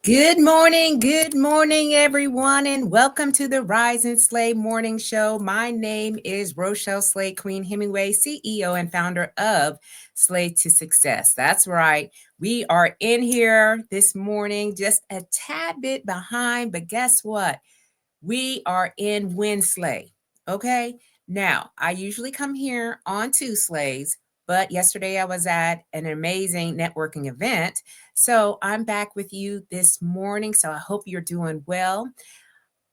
Good morning, everyone, and welcome to the Rise and Slay Morning Show. My name is Rochelle Slay Queen Hemingway, CEO and founder of Slay to Success. That's right. We are in here this morning, just a tad bit behind, but guess what? We are in Win Slay. Okay. Now, I usually come here on Tuesdays, but yesterday I was at an amazing networking event. So I'm back with you this morning. So I hope you're doing well.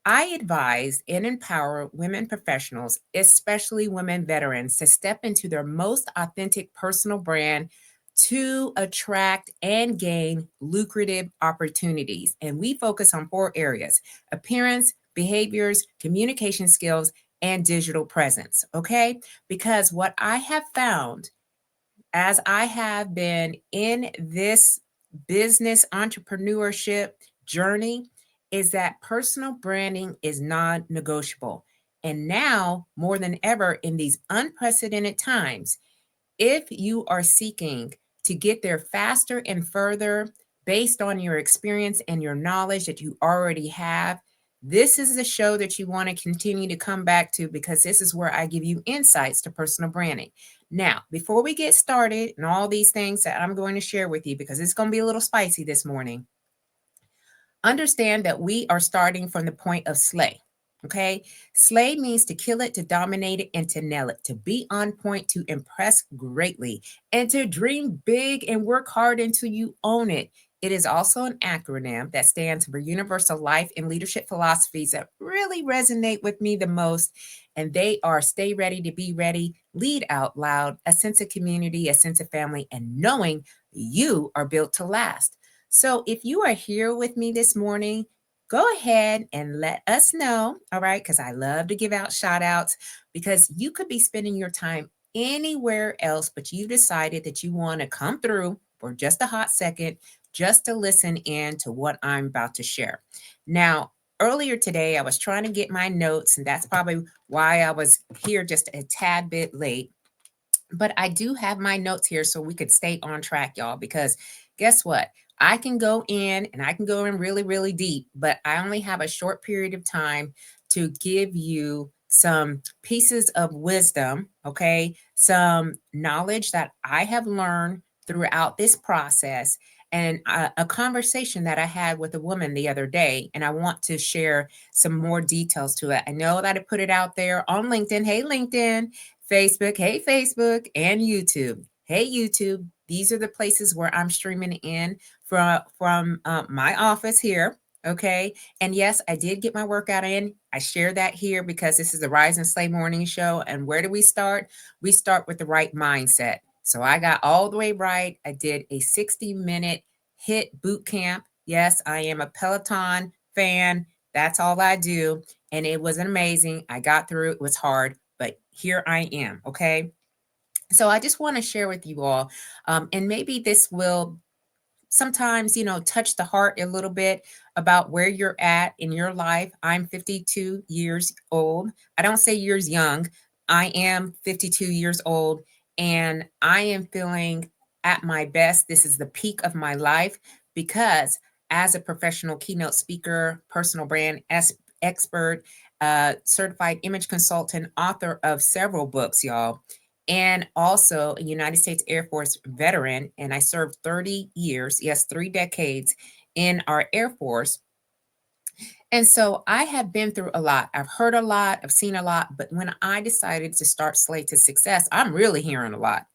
I advise and empower women professionals, especially women veterans, to step into their most authentic personal brand to attract and gain lucrative opportunities. And we focus on four areas: appearance, behaviors, communication skills, and digital presence. Okay. Because what I have found as I have been in this business entrepreneurship journey is that personal branding is non negotiable. And now, more than ever, in these unprecedented times, if you are seeking to get there faster and further based on your experience and your knowledge that you already have, this is the show that you want to continue to come back to because this is where I give you insights to personal branding. Now, before we get started and all these things that I'm going to share with you, because it's going to be a little spicy this morning, understand that we are starting from the point of slay. Okay. Slay means to kill it, to dominate it, and to nail it, to be on point, to impress greatly, and to dream big and work hard until you own it. It is also an acronym that stands for universal life and leadership philosophies that really resonate with me the most. And they are stay ready to be ready, lead out loud, a sense of community, a sense of family, and knowing you are built to last. So if you are here with me this morning, go ahead and let us know. All right. Because I love to give out shout outs because you could be spending your time anywhere else, but you decided that you want to come through for just a hot second just to listen in to what I'm about to share. Now, earlier today, I was trying to get my notes, and that's probably why I was here just a tad bit late. But I do have my notes here so we could stay on track, y'all, because guess what? I can go in and I can go in really, really deep, but I only have a short period of time to give you some pieces of wisdom, okay? Some knowledge that I have learned throughout this process and a conversation that I had with a woman the other day. And I want to share some more details to it. I know that I put it out there on LinkedIn. Hey, LinkedIn. Facebook, hey Facebook, and YouTube. Hey YouTube. These are the places where I'm streaming in from my office here. Okay. And yes, I did get my workout in. I share that here because this is the Rise and Slay Morning Show. And where do we start? We start with the right mindset. So I got all the way right. I did a 60-minute HIT boot camp. Yes, I am a Peloton fan. That's all I do. And it was amazing. I got through. It was hard, but here I am. Okay. So I just want to share with you all, and maybe this will sometimes, touch the heart a little bit about where you're at in your life. I'm 52 years old. I don't say years young. I am 52 years old and I am feeling at my best. This is the peak of my life because as a professional keynote speaker, personal brand expert, certified image consultant, author of several books, y'all, and also a United States Air Force veteran. And I served 30 years, yes, 3 decades in our Air Force. And so I have been through a lot. I've heard a lot, I've seen a lot. But when I decided to start Slay to Success, I'm really hearing a lot.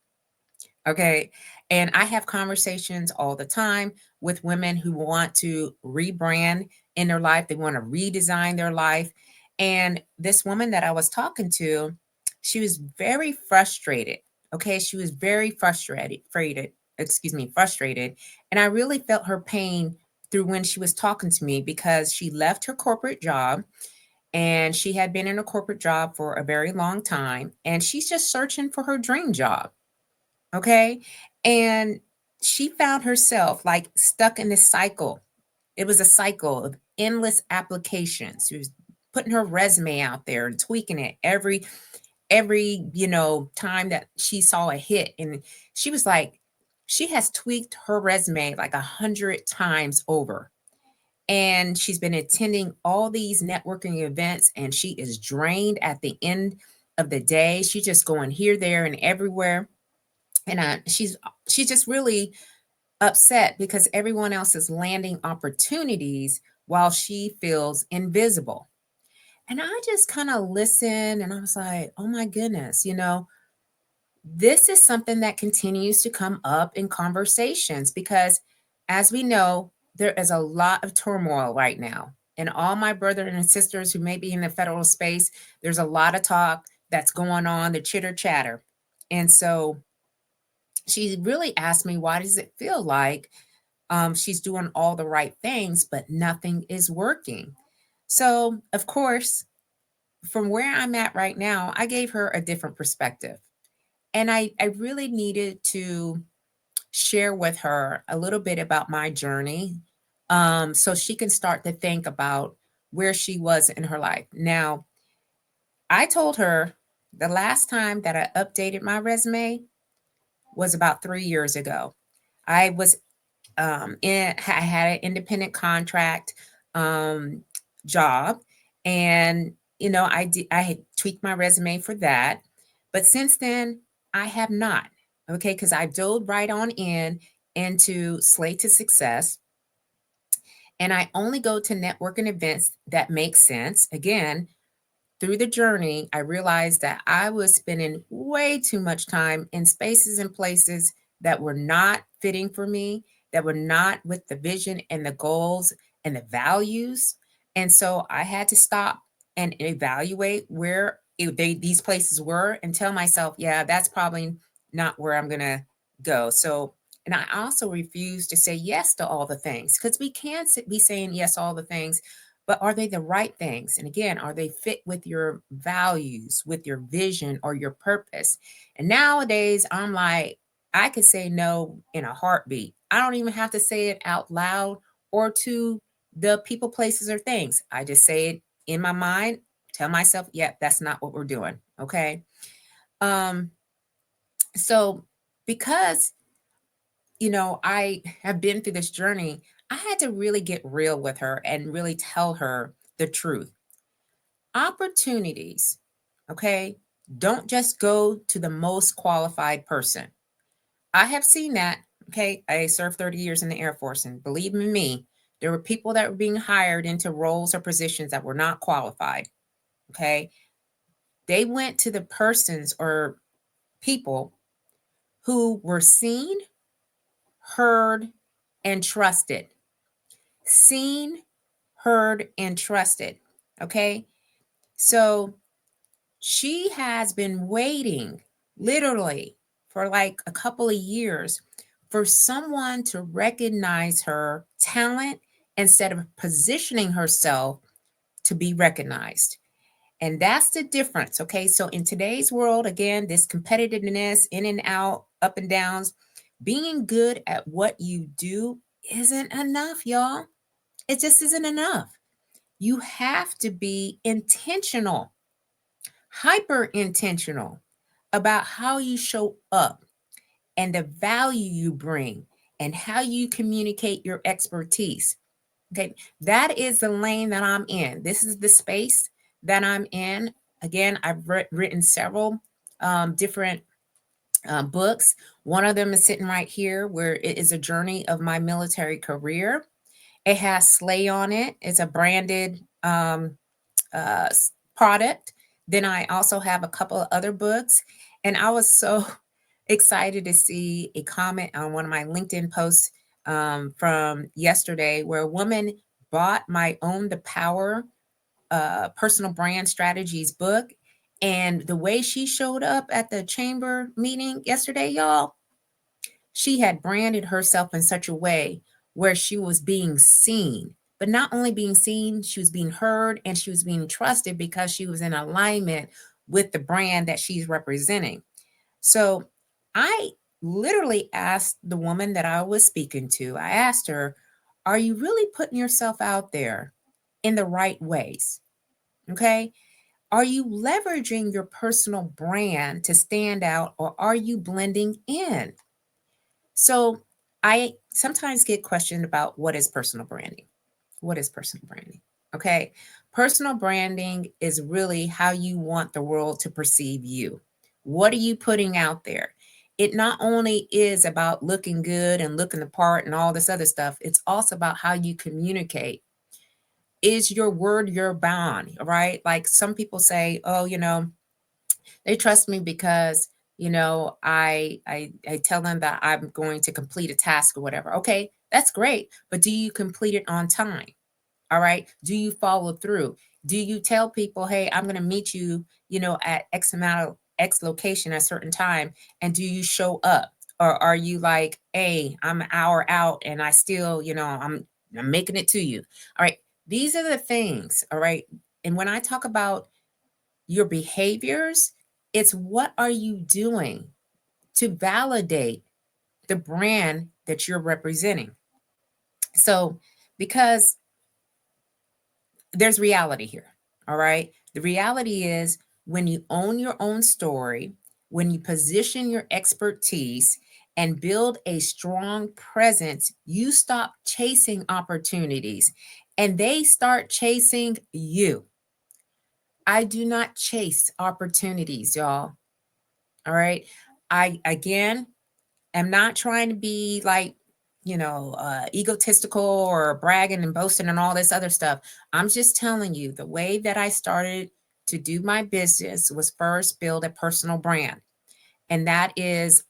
Okay. And I have conversations all the time with women who want to rebrand in their life, they want to redesign their life. And this woman that I was talking to, she was very frustrated. Okay. She was very frustrated. And I really felt her pain through when she was talking to me because she left her corporate job and she had been in a corporate job for a very long time. And she's just searching for her dream job. Okay. And she found herself like stuck in this cycle. It was a cycle of endless applications. She was putting her resume out there and tweaking it every time that she saw a hit. And she was like, she has tweaked her resume like 100 times over. And she's been attending all these networking events, and she is drained at the end of the day. She's just going here, there, and everywhere. And she's just really upset because everyone else is landing opportunities while she feels invisible. And I just kind of listened and I was like, oh my goodness, this is something that continues to come up in conversations because, as we know, there is a lot of turmoil right now. And all my brothers and sisters who may be in the federal space, there's a lot of talk that's going on, the chitter chatter. And so she really asked me, why does it feel like she's doing all the right things, but nothing is working? So, of course, from where I'm at right now, I gave her a different perspective. And I really needed to share with her a little bit about my journey, so she can start to think about where she was in her life. Now, I told her the last time that I updated my resume was about 3 years ago. I was I had an independent contract um, job, and I had tweaked my resume for that. But since then, I have not. Okay, because I dove right on into Slay to Success, and I only go to networking events that make sense. Again, through the journey, I realized that I was spending way too much time in spaces and places that were not fitting for me, that were not with the vision and the goals and the values. And so I had to stop and evaluate where these places were and tell myself, yeah, that's probably not where I'm going to go. So, and I also refuse to say yes to all the things because we can't be saying yes to all the things, but are they the right things? And again, are they fit with your values, with your vision or your purpose? And nowadays, I'm like, I could say no in a heartbeat. I don't even have to say it out loud or to the people, places, or things. I just say it in my mind, tell myself, yeah, that's not what we're doing. Okay. Um, so because I have been through this journey, I had to really get real with her and really tell her the truth. Opportunities, okay, don't just go to the most qualified person. I have seen that. Okay, I served 30 years in the Air Force, and believe me, there were people that were being hired into roles or positions that were not qualified. Okay, they went to the persons or people who were seen, heard, and trusted. Seen, heard, and trusted. Okay, so she has been waiting literally for like a couple of years for someone to recognize her talent instead of positioning herself to be recognized. And that's the difference. Okay. So in today's world, again, this competitiveness, in and out, up and downs, being good at what you do isn't enough, y'all. It just isn't enough. You have to be intentional, hyper intentional about how you show up and the value you bring and how you communicate your expertise. Okay, that is the lane that I'm in. This is the space that I'm in. Again, I've written several different books. One of them is sitting right here, where it is a journey of my military career. It has Slay on it. It's a branded uh, product. Then I also have a couple of other books. And I was so excited to see a comment on one of my LinkedIn posts from yesterday where a woman bought my Own the Power personal brand strategies book. And the way she showed up at the chamber meeting yesterday, y'all, she had branded herself in such a way where she was being seen, but not only being seen, she was being heard and she was being trusted because she was in alignment with the brand that she's representing. So I literally asked the woman that I was speaking to, I asked her, are you really putting yourself out there in the right ways? Okay. Are you leveraging your personal brand to stand out, or are you blending in? So I sometimes get questioned about what is personal branding. What is personal branding? Okay. Personal branding is really how you want the world to perceive you. What are you putting out there? It not only is about looking good and looking the part and all this other stuff, it's also about how you communicate. Is your word your bond, right? Like some people say, oh, they trust me because I tell them that I'm going to complete a task or whatever. Okay, that's great, but do you complete it on time? All right, do you follow through? Do you tell people, hey, I'm going to meet you, at x amount of x location at a certain time, and do you show up? Or are you like, hey, I'm an hour out and I still, I'm making it to you? All right, these are the things. All right, and when I talk about your behaviors, it's what are you doing to validate the brand that you're representing. So, because there's reality here, all right? The reality is when you own your own story, when you position your expertise and build a strong presence, you stop chasing opportunities and they start chasing you. I do not chase opportunities, y'all. All right. I, again, am not trying to be like, egotistical or bragging and boasting and all this other stuff. I'm just telling you the way that I started to do my business was first build a personal brand. And that is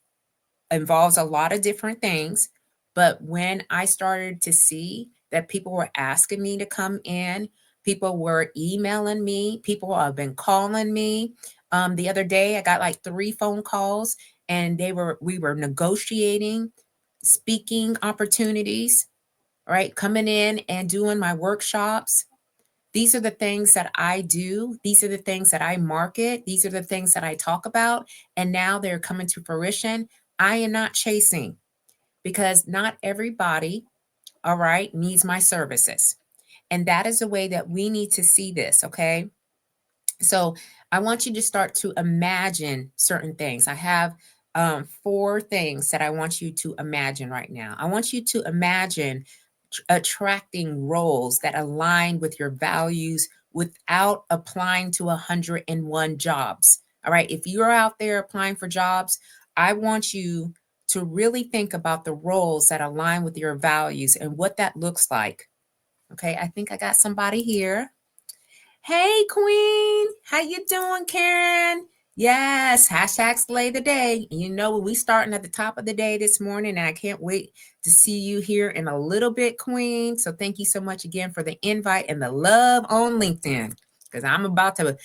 involves a lot of different things. But when I started to see that people were asking me to come in, people were emailing me, people have been calling me. The other day, I got like 3 phone calls, and we were negotiating speaking opportunities, right? Coming in and doing my workshops. These are the things that I do. These are the things that I market. These are the things that I talk about. And now they're coming to fruition. I am not chasing because not everybody, all right, needs my services. And that is the way that we need to see this, okay? So I want you to start to imagine certain things. I have 4 things that I want you to imagine right now. I want you to imagine attracting roles that align with your values without applying to 101 jobs. All right. If you're out there applying for jobs, I want you to really think about the roles that align with your values and what that looks like. Okay. I think I got somebody here. Hey, Queen. How you doing, Karen? Yes, hashtag slay the day. You know, we starting at the top of the day this morning, and I can't wait to see you here in a little bit, Queen. So thank you so much again for the invite and the love on LinkedIn, because I'm about to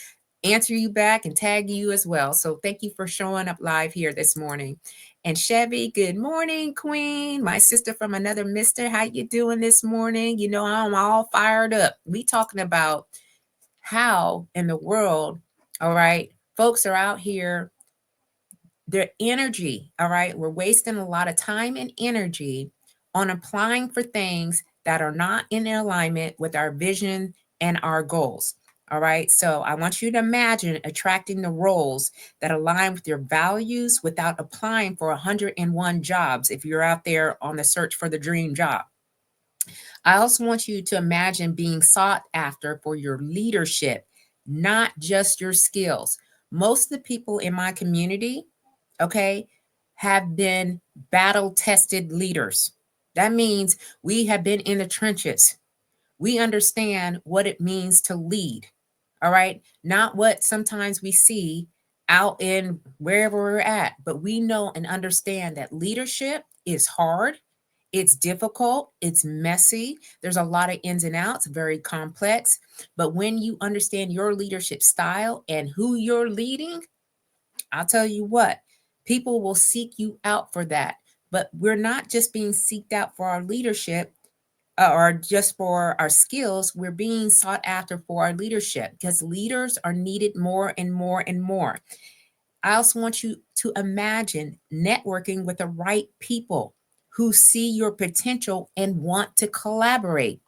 answer you back and tag you as well. So thank you for showing up live here this morning. And Chevy, good morning, Queen. My sister from another mister. How you doing this morning? You know, I'm all fired up. We talking about how in the world, all right, folks are out here, their energy, all right, we're wasting a lot of time and energy on applying for things that are not in alignment with our vision and our goals. All right, so I want you to imagine attracting the roles that align with your values without applying for 101 jobs if you're out there on the search for the dream job. I also want you to imagine being sought after for your leadership, not just your skills. Most of the people in my community, okay, have been battle tested leaders. That means we have been in the trenches. We understand what it means to lead, all right? Not what sometimes we see out in wherever we're at, but we know and understand that leadership is hard, it's difficult, it's messy. There's a lot of ins and outs, very complex. But when you understand your leadership style and who you're leading, I'll tell you what, people will seek you out for that. But we're not just being seeked out for our leadership or just for our skills. We're being sought after for our leadership because leaders are needed more and more and more. I also want you to imagine networking with the right people who see your potential and want to collaborate.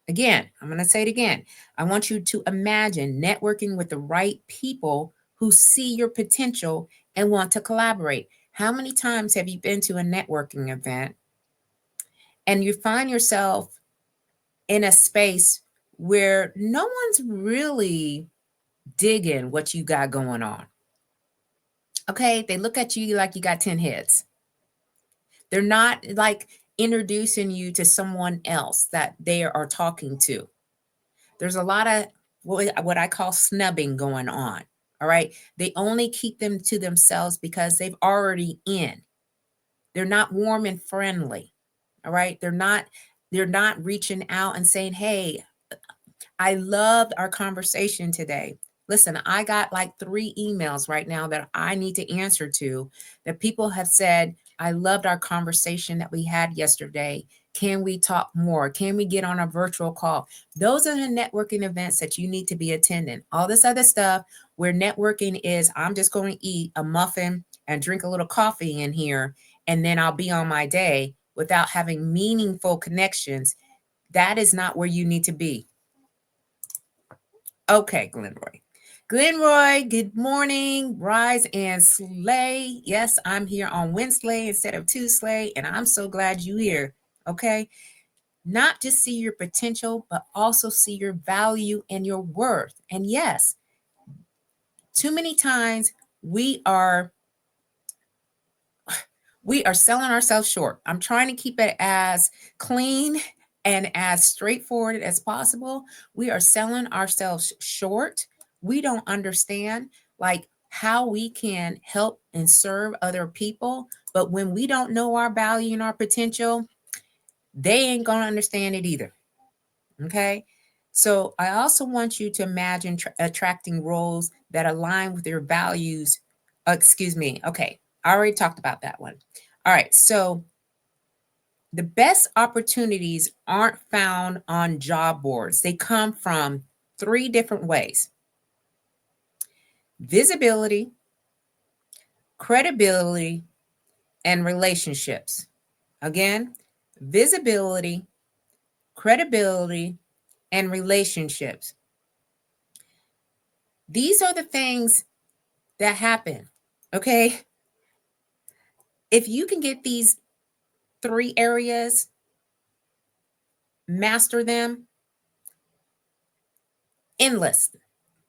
Again, I'm going to say it again. I want you to imagine networking with the right people who see your potential and want to collaborate. How many times have you been to a networking event and you find yourself in a space where no one's really digging what you got going on. Okay, they look at you like you got 10 heads. They're not like introducing you to someone else that they are talking to. There's a lot of what I call snubbing going on. All right. They only keep them to themselves because they've already in. They're not warm and friendly. All right. They're not reaching out and saying, hey, I loved our conversation today. Listen, I got like 3 emails right now that I need to answer to that people have said, I loved our conversation that we had yesterday. Can we talk more? Can we get on a virtual call? Those are the networking events that you need to be attending. All this other stuff where networking is, I'm just going to eat a muffin and drink a little coffee in here, and then I'll be on my day without having meaningful connections. That is not where you need to be. Okay, Glenroy. Glenroy, good morning. Rise and slay. Yes, I'm here on Wednesday instead of Tuesday, and I'm so glad you're here. Okay. Not just see your potential, but also see your value and your worth. And yes, too many times we are selling ourselves short. I'm trying to keep it as clean and as straightforward as possible. We are selling ourselves short. We don't understand like how we can help and serve other people. But when we don't know our value and our potential, they ain't going to understand it either. Okay. So I also want you to imagine attracting roles that align with your values. Excuse me. Okay. I already talked about that one. All right. So the best opportunities aren't found on job boards. They come from 3 different ways: visibility, credibility, and relationships. Again, visibility, credibility, and relationships. These are the things that happen. Okay. If you can get these 3 areas, master them, endless.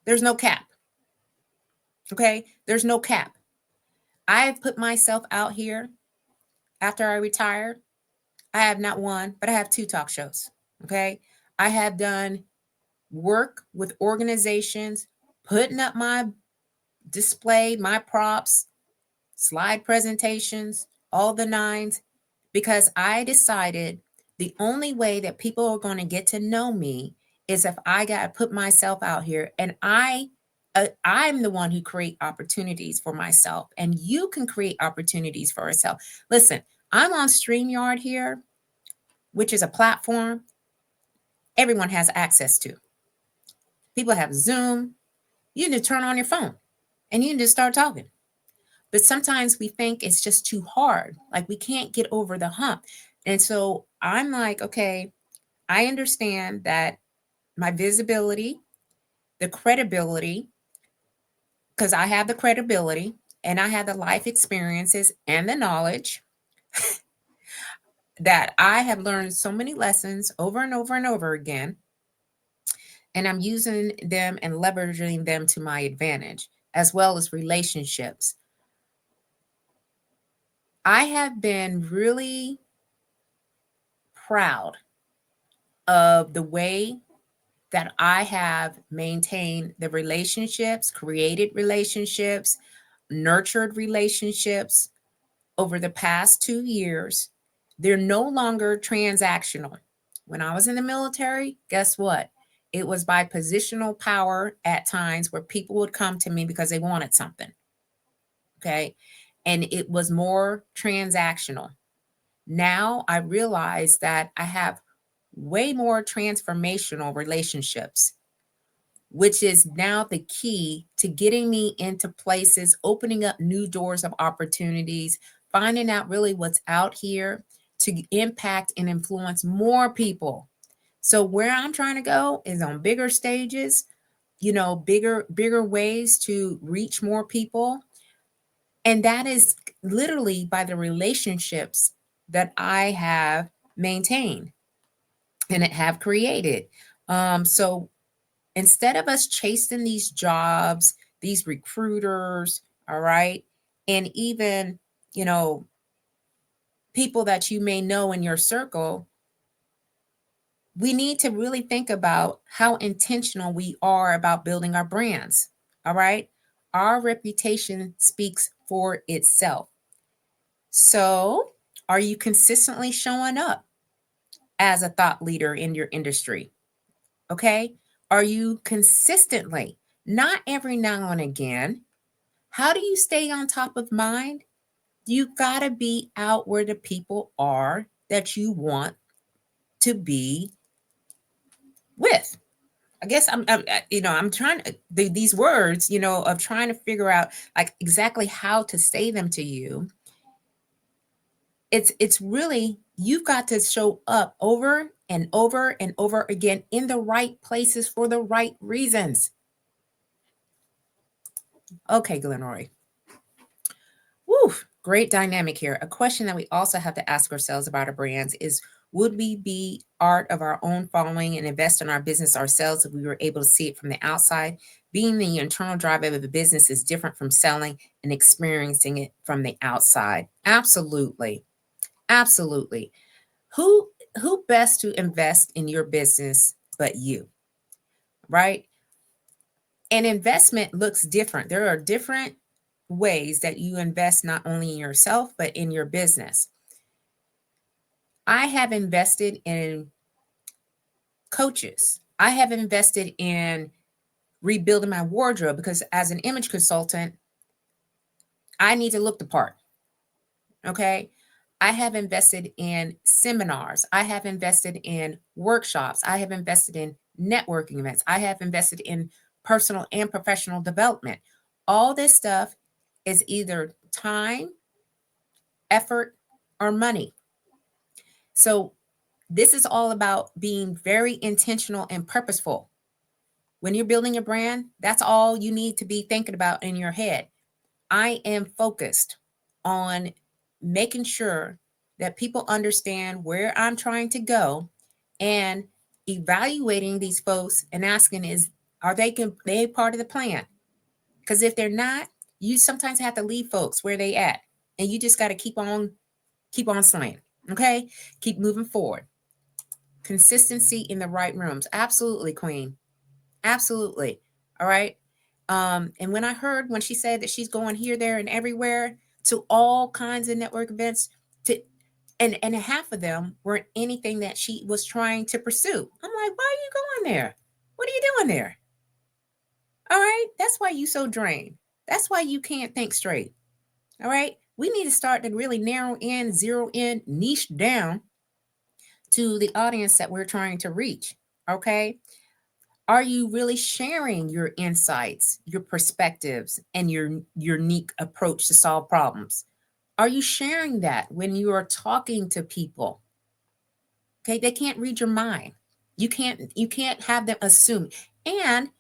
There's no cap. Okay. There's no cap. I've put myself out here after I retired. I have not one, but I have 2 talk shows. Okay. I have done work with organizations, putting up my display, my props, slide presentations, all the nines, because I decided the only way that people are going to get to know me is if I got to put myself out here, and I'm the one who create opportunities for myself, and you can create opportunities for yourself. Listen, I'm on StreamYard here, which is a platform everyone has access to. People have Zoom. You can just turn on your phone and you can just start talking. But sometimes we think it's just too hard, like we can't get over the hump. And so I'm like, okay, I understand that my visibility, the credibility, because I have the credibility and I have the life experiences and the knowledge that I have learned so many lessons over and over and over again. And I'm using them and leveraging them to my advantage, as well as relationships. I have been really proud of the way that I have maintained the relationships, created relationships, nurtured relationships over the past 2 years. They're no longer transactional. When I was in the military, guess what? It was by positional power at times where people would come to me because they wanted something. Okay. And it was more transactional. Now I realize that I have way more transformational relationships, which is now the key to getting me into places, opening up new doors of opportunities, finding out really what's out here to impact and influence more people. So where I'm trying to go is on bigger stages, bigger ways to reach more people. And that is literally by the relationships that I have maintained. and have created. So instead of us chasing these jobs, these recruiters, all right, and even, you know, people that you may know in your circle, we need to really think about how intentional we are about building our brands. All right. Our reputation speaks for itself. So, are you consistently showing up as a thought leader in your industry? Okay. Are you consistently, not every now and again? How do you stay on top of mind? You got to be out where the people are that you want to be with. I guess I'm trying to these words, of trying to figure out like exactly how to say them to you. It's really, you've got to show up over and over and over again in the right places for the right reasons. Okay, Glenroy. Woo, great dynamic here. A question that we also have to ask ourselves about our brands is, would we be art of our own following and invest in our business ourselves if we were able to see it from the outside? Being the internal driver of a business is different from selling and experiencing it from the outside. Absolutely. Absolutely. Who who best to invest in your business but you, right? And investment looks different. There are different ways that you invest not only in yourself but in your business. I have invested in coaches. I have invested in rebuilding my wardrobe because as an image consultant, I need to look the part. Okay. I have invested in seminars. I have invested in workshops. I have invested in networking events. I have invested in personal and professional development. All this stuff is either time, effort, or money. So this is all about being very intentional and purposeful. When you're building a brand, that's all you need to be thinking about in your head. I am focused on making sure that people understand where I'm trying to go and evaluating these folks and asking are they part of the plan? Because if they're not, you sometimes have to leave folks where they at, and you just got to keep on slaying. Okay, keep moving forward. Consistency in the right rooms. Absolutely, Queen. Absolutely. All right. And when she said that she's going here, there, and everywhere to all kinds of network events, to and half of them weren't anything that she was trying to pursue. I'm like, why are you going there? What are you doing there? All right. That's why you so drained. That's why you can't think straight. All right. We need to start to really narrow in, zero in, niche down to the audience that we're trying to reach. Okay. Are you really sharing your insights, your perspectives, and your unique approach to solve problems? Are you sharing that when you are talking to people? Okay, they can't read your mind. You can't have them assume. And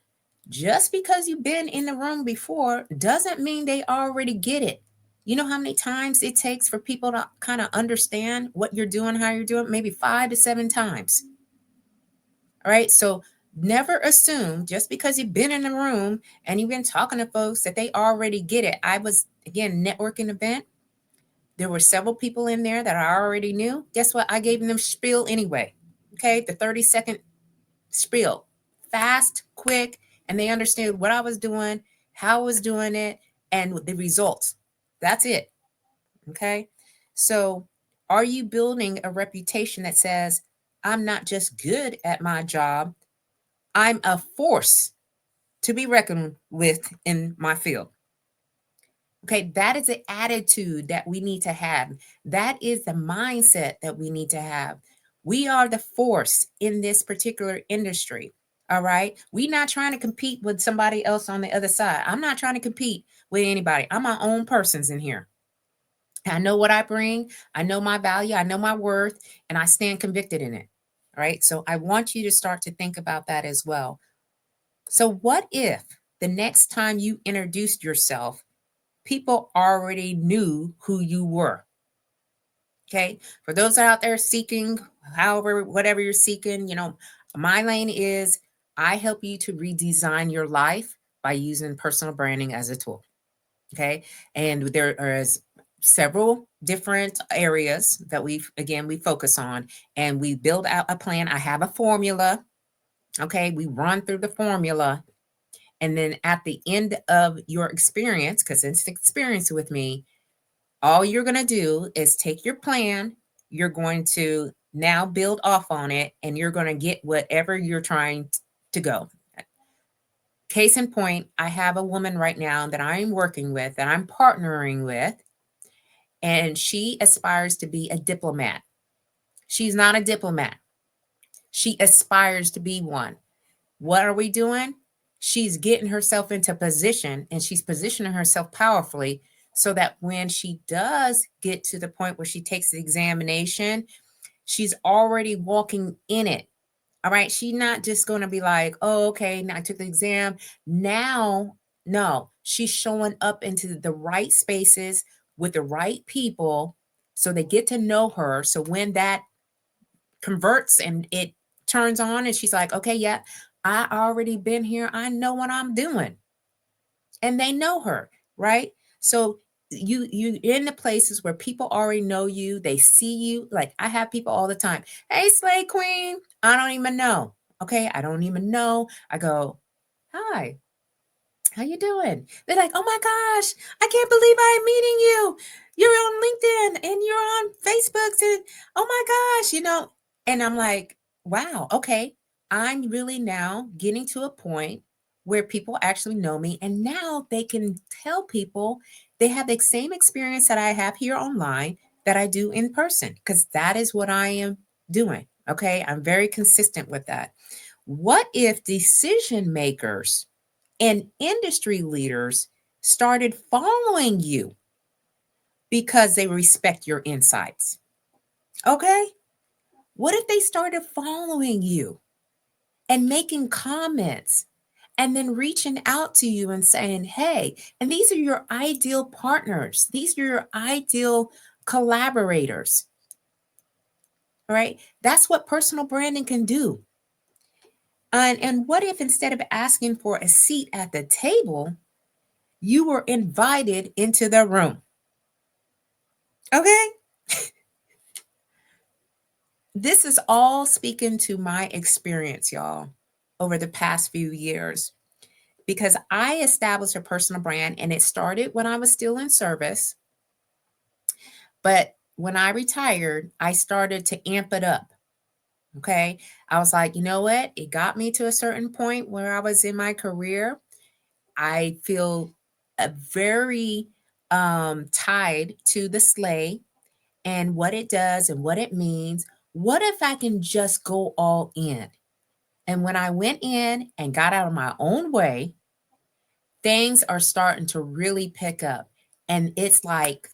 just because you've been in the room before doesn't mean they already get it. You know how many times it takes for people to kind of understand what you're doing, how you're doing? Maybe 5 to 7 times. All right. So never assume just because you've been in the room and you've been talking to folks that they already get it. I was, again, networking event. There were several people in there that I already knew. Guess what? I gave them spiel anyway. Okay. The 30-second spiel, fast, quick, and they understood what I was doing, how I was doing it, and the results. That's it. Okay. So are you building a reputation that says, I'm not just good at my job, I'm a force to be reckoned with in my field? Okay, that is the attitude that we need to have. That is the mindset that we need to have. We are the force in this particular industry. All right. We're not trying to compete with somebody else on the other side. I'm not trying to compete with anybody. I'm my own persons in here. I know what I bring. I know my value. I know my worth, and I stand convicted in it. All right. So I want you to start to think about that as well. So, what if the next time you introduced yourself, people already knew who you were? Okay. For those out there seeking, however, whatever you're seeking, my lane is I help you to redesign your life by using personal branding as a tool. Okay. And there are several different areas that we focus on, and we build out a plan. I have a formula. Okay. We run through the formula. And then at the end of your experience, because it's experience with me, all you're going to do is take your plan. You're going to now build off on it, and you're going to get whatever you're trying to go. Case in point, I have a woman right now that I'm working with, that I'm partnering with, and she aspires to be a diplomat. She's not a diplomat. She aspires to be one. What are we doing? She's getting herself into position, and she's positioning herself powerfully so that when she does get to the point where she takes the examination, she's already walking in it. All right. She's not just going to be like, oh, okay, now I took the exam. Now, no, she's showing up into the right spaces with the right people so they get to know her. So when that converts and it turns on and she's like, okay, yeah, I already been here. I know what I'm doing. And they know her, right? So you in the places where people already know you, they see you. Like I have people all the time. Hey, Slay Queen. I don't even know. Okay. I don't even know. I go, hi, how you doing? They're like, oh my gosh, I can't believe I'm meeting you. You're on LinkedIn and you're on Facebook and oh my gosh, and I'm like, wow, okay. I'm really now getting to a point where people actually know me, and now they can tell people they have the same experience that I have here online that I do in person, because that is what I am doing. Okay. I'm very consistent with that. What if decision makers and industry leaders started following you because they respect your insights? Okay. What if they started following you and making comments and then reaching out to you and saying, hey, and these are your ideal partners, these are your ideal collaborators? All right. That's what personal branding can do. And what if instead of asking for a seat at the table, you were invited into the room? Okay. This is all speaking to my experience, y'all, over the past few years, because I established a personal brand and it started when I was still in service. But when I retired, I started to amp it up. Okay. I was like, you know what? It got me to a certain point where I was in my career. I feel very tied to the sleigh and what it does and what it means. What if I can just go all in? And when I went in and got out of my own way, things are starting to really pick up. And it's like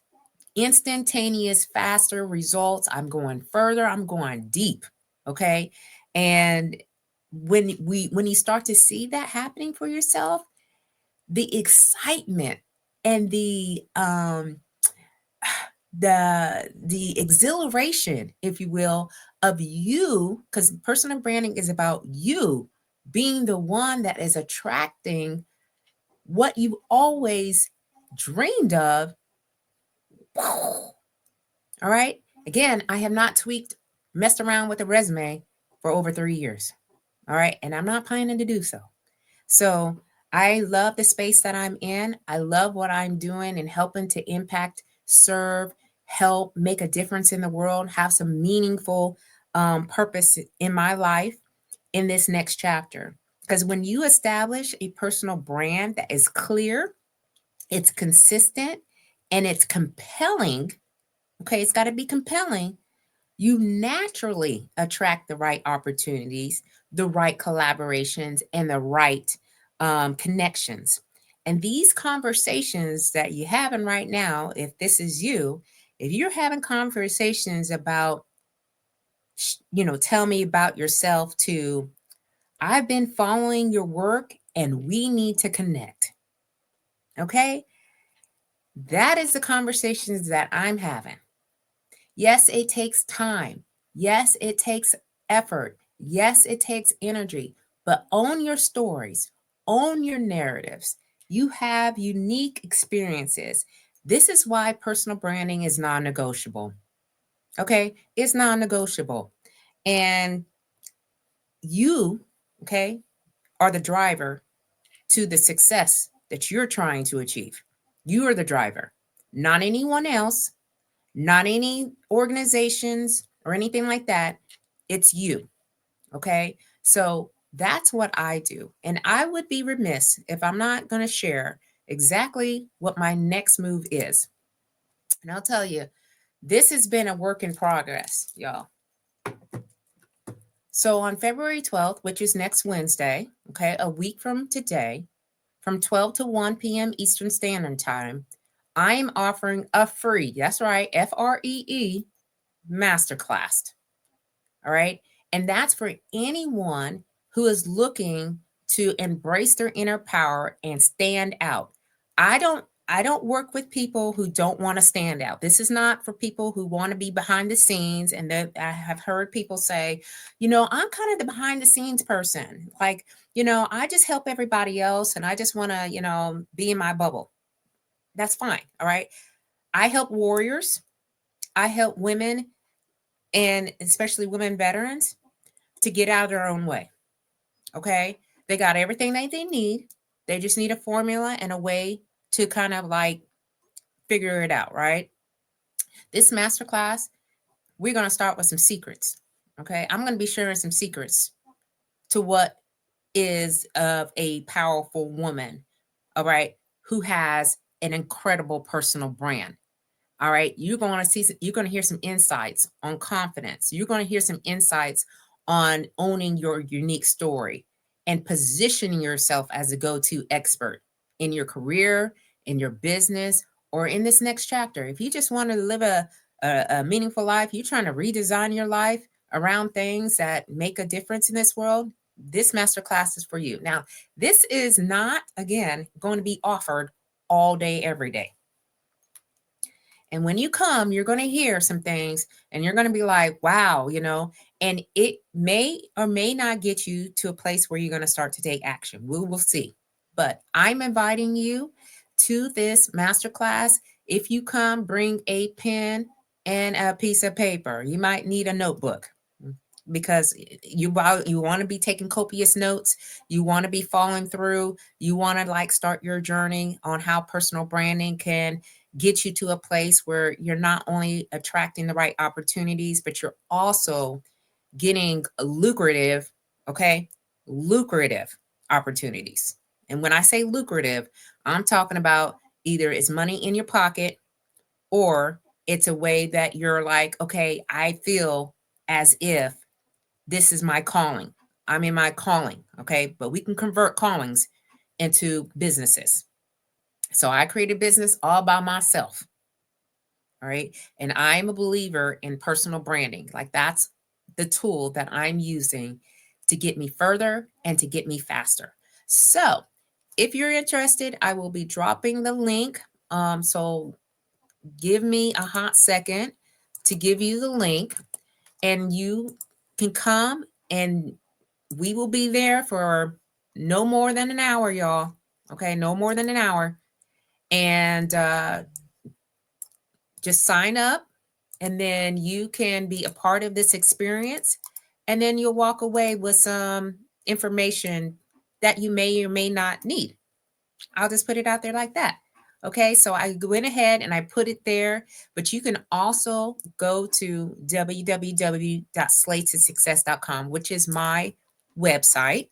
instantaneous, faster results. I'm going further, I'm going deep. Okay. And when you start to see that happening for yourself, the excitement and the exhilaration, if you will, of you, because personal branding is about you being the one that is attracting what you always dreamed of. All right. Again, I have not messed around with a resume for over 3 years. All right. And I'm not planning to do so. So I love the space that I'm in. I love what I'm doing and helping to impact, serve, help, make a difference in the world, have some meaningful purpose in my life in this next chapter. Because when you establish a personal brand that is clear, it's consistent, and it's compelling, okay, it's got to be compelling, you naturally attract the right opportunities, the right collaborations, and the right connections. And these conversations that you're having right now, if this is you, if you're having conversations about, tell me about yourself, to I've been following your work and we need to connect. Okay. That is the conversations that I'm having. Yes, it takes time. Yes, it takes effort. Yes, it takes energy. But own your stories, own your narratives. You have unique experiences. This is why personal branding is non negotiable. Okay, it's non negotiable. And you, okay, are the driver to the success that you're trying to achieve. You are the driver, not anyone else, not any organizations or anything like that. It's you. Okay. So that's what I do. And I would be remiss if I'm not going to share exactly what my next move is. And I'll tell you, this has been a work in progress, y'all. So on February 12th, which is next Wednesday, okay, a week from today, from 12 to 1 p.m. Eastern Standard Time, I am offering a free, that's right, FREE masterclass. All right. And that's for anyone who is looking to embrace their inner power and stand out. I don't work with people who don't want to stand out. This is not for people who want to be behind the scenes. And that I have heard people say, I'm kind of the behind the scenes person. Like, I just help everybody else and I just want to, be in my bubble. That's fine. All right. I help warriors. I help women and especially women veterans to get out of their own way. Okay. They got everything that they need. They just need a formula and a way to kind of like figure it out, right? This masterclass, we're going to start with some secrets. Okay. I'm going to be sharing some secrets to what is of a powerful woman, all right, who has an incredible personal brand. All right. You're going to hear some insights on confidence. You're going to hear some insights on owning your unique story and positioning yourself as a go-to expert in your career, in your business, or in this next chapter. If you just want to live a meaningful life, you're trying to redesign your life around things that make a difference in this world, this masterclass is for you. Now, this is not, again, going to be offered all day, every day. And when you come, you're going to hear some things and you're going to be like, wow, and it may or may not get you to a place where you're going to start to take action. We will see. But I'm inviting you to this masterclass. If you come, bring a pen and a piece of paper. You might need a notebook because you want to be taking copious notes. You want to be following through. You want to like start your journey on how personal branding can get you to a place where you're not only attracting the right opportunities, but you're also getting lucrative, okay? Lucrative opportunities. And when I say lucrative, I'm talking about either it's money in your pocket or it's a way that you're like, okay, I feel as if this is my calling. I'm in my calling, okay? But we can convert callings into businesses. So I created a business all by myself. All right. And I'm a believer in personal branding. Like that's the tool that I'm using to get me further and to get me faster. So if you're interested, I will be dropping the link. So give me a hot second to give you the link and you can come and we will be there for no more than an hour, y'all. Okay. No more than an hour. And just sign up and then you can be a part of this experience and then you'll walk away with some information that you may or may not need. I'll just put it out there like that. Okay, so I went ahead and I put it there, but you can also go to www.slaytosuccess.com, which is my website.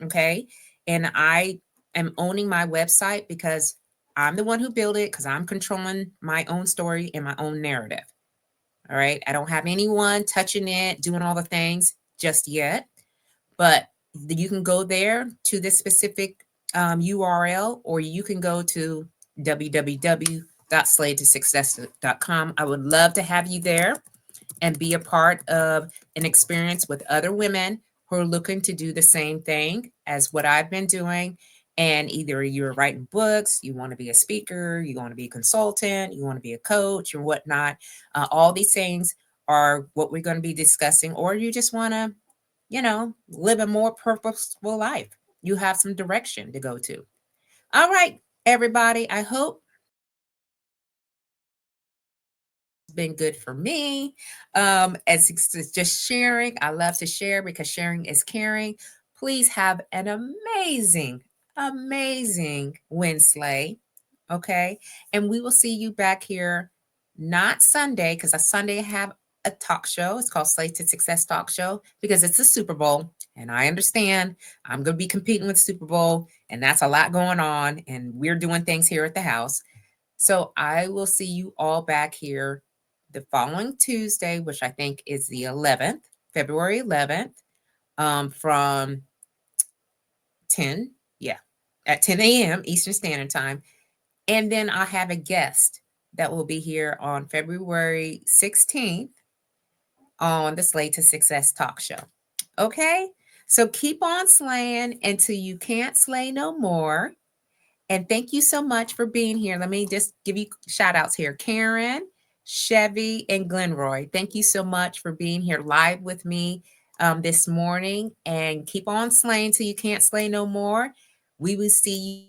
Okay, and I am owning my website because I'm the one who built it because I'm controlling my own story and my own narrative. All right. I don't have anyone touching it, doing all the things just yet, but you can go there to this specific URL, or you can go to www.slaytosuccess.com. I would love to have you there and be a part of an experience with other women who are looking to do the same thing as what I've been doing And either you're writing books, you want to be a speaker, you want to be a consultant, you want to be a coach or whatnot. All these things are what we're going to be discussing, or you just want to, live a more purposeful life. You have some direction to go to. All right, everybody. I hope it's been good for me. As it's just sharing, I love to share because sharing is caring. Please have an amazing Wednesday. Okay. And we will see you back here, not Sunday, because on Sunday I have a talk show. It's called Slate to Success Talk Show because it's the Super Bowl. And I understand I'm going to be competing with Super Bowl, and that's a lot going on. And we're doing things here at the house. So I will see you all back here the following Tuesday, which I think is the 11th, February 11th, from 10, yeah, at 10 a.m. Eastern Standard Time. And then I'll have a guest that will be here on February 16th on the Slate to Success Talk Show. Okay? So keep on slaying until you can't slay no more. And thank you so much for being here. Let me just give you shout outs here. Karen, Chevy, and Glenroy. Thank you so much for being here live with me this morning. And keep on slaying till you can't slay no more. We will see you